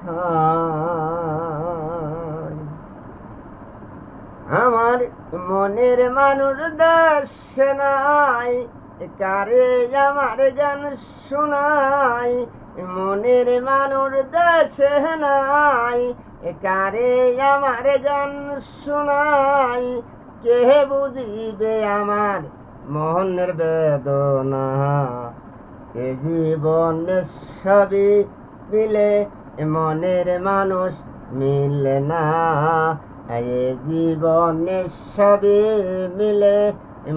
হায়। আমার মনের মানুষ দেশে নাই, কারে আমার গান শোনাই। মনের মানুষ দেশে নাই, কারে আমার গান শোনাই। কে বুঝিবে আমার মনের বেদনা, এ জীবনে সবই মিলে মনের মানুষ মিলে না। এ জীবনে সবই মিলে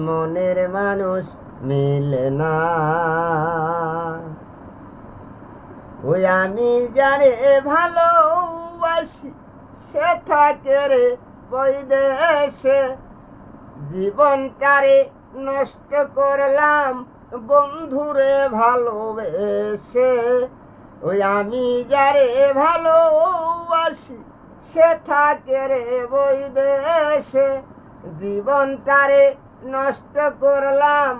মনের মানুষ মিলে না। ওই আমি যারে ভালোবাসি সে থাকে রে বৈদেশে, জীবনটারে নষ্ট করলাম বন্ধুরে ভালোবেসে। ওই আমি যারে ভালোবাসি সে থাকে রে বৈদেশে, জীবনটারে নষ্ট করলাম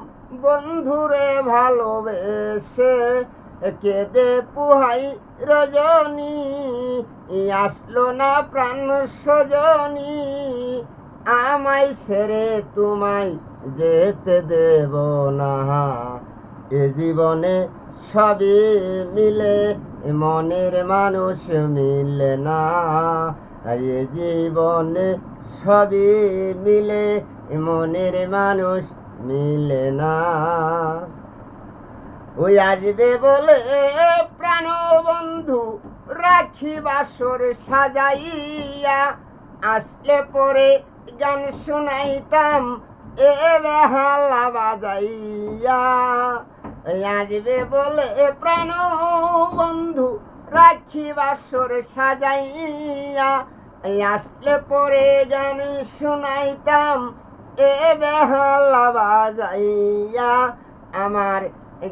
বন্ধুরে ভালোবেসে। কেঁদে পুহাই রজনী, আসলো না প্রাণ সজনী, আমায় ছেড়ে তোমায় যেতে দেব না। এ জীবনে সবই মিলে মনের মানুষ মিলে না। এ জীবনে সবই মিলে মনের মানুষ মিলে না। ওই আসবে বলে প্রাণ বন্ধু রাখি বাসর সাজাইয়া, আসলে পরে গান শোনাইতাম এ বেহালা বাজাইয়া। আসবে বলে প্রাণ বন্ধু রাখি বাসর সাজাইয়া, আসলে পরে গান শোনাইতাম এ বেহালা বাজাইয়া। আমার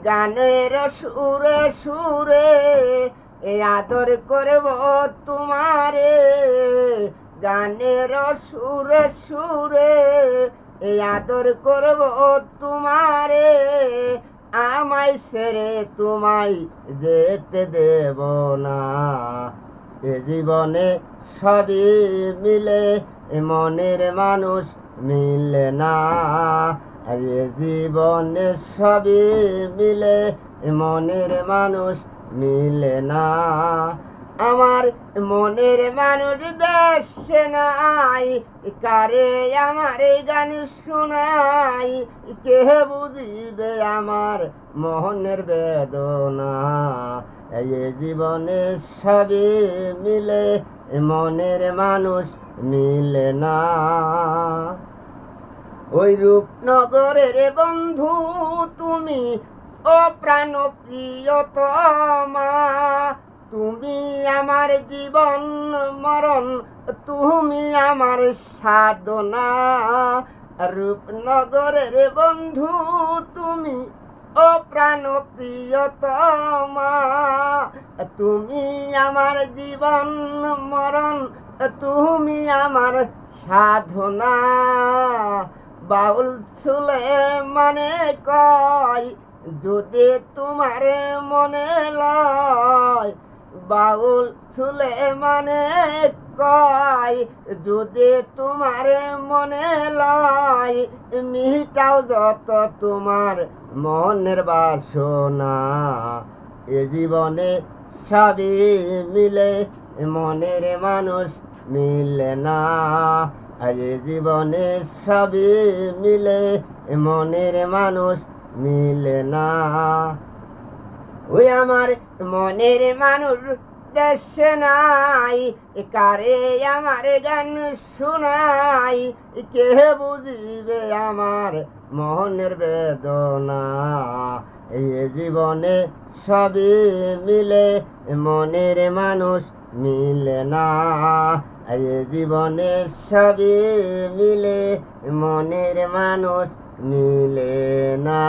গানের সুরে সুরে আদর করব তোমারে, গানের সুরে সুরে আদর করব তোমারে, আমায় ছেড়ে তোমায় যেতে দেব না। এ জীবনে সবই মিলে মনের মানুষ মিলে না। এ জীবনে সবই মিলে মনের মানুষ মিলে না। আমার মনের মানুষ দেশে নাই, কারে আমার গান শোনাই। কে বুঝিবে আমার মনের বেদনা, এ জীবনে সবই মিলে মনের মানুষ মিলে না। ওই রূপনগরের বন্ধু তুমি ও প্রাণ প্রিয়তমা, তুমি আমার জীবন মরণ, তুমি আমার সাধনা। রূপনগরের বন্ধু তুমি ও প্রাণ প্রিয়তমা, তুমি আমার জীবন মরণ, তুমি আমার সাধনা। বাউল সুলেমানে কয় যদি তোমার মনে লয়, বাউল সুলেমানে কয় যদি তোমার মনে লয়, মিটাও যত তোমার মনের বাসনা। এ জীবনে সবই মিলে মনের মানুষ মিলে না। এ জীবনে সবই মিলে মনের মানুষ মিলে না। ওই আমার মনের মানুষ দেশে নাই, কারে আমার গান শোনাই। কে বুঝিবে আমার মনের বেদনা, এ জীবনে সবই মিলে মনের মানুষ মিলে না। এ জীবনে সবই মিলে মনের মানুষ মিলে না।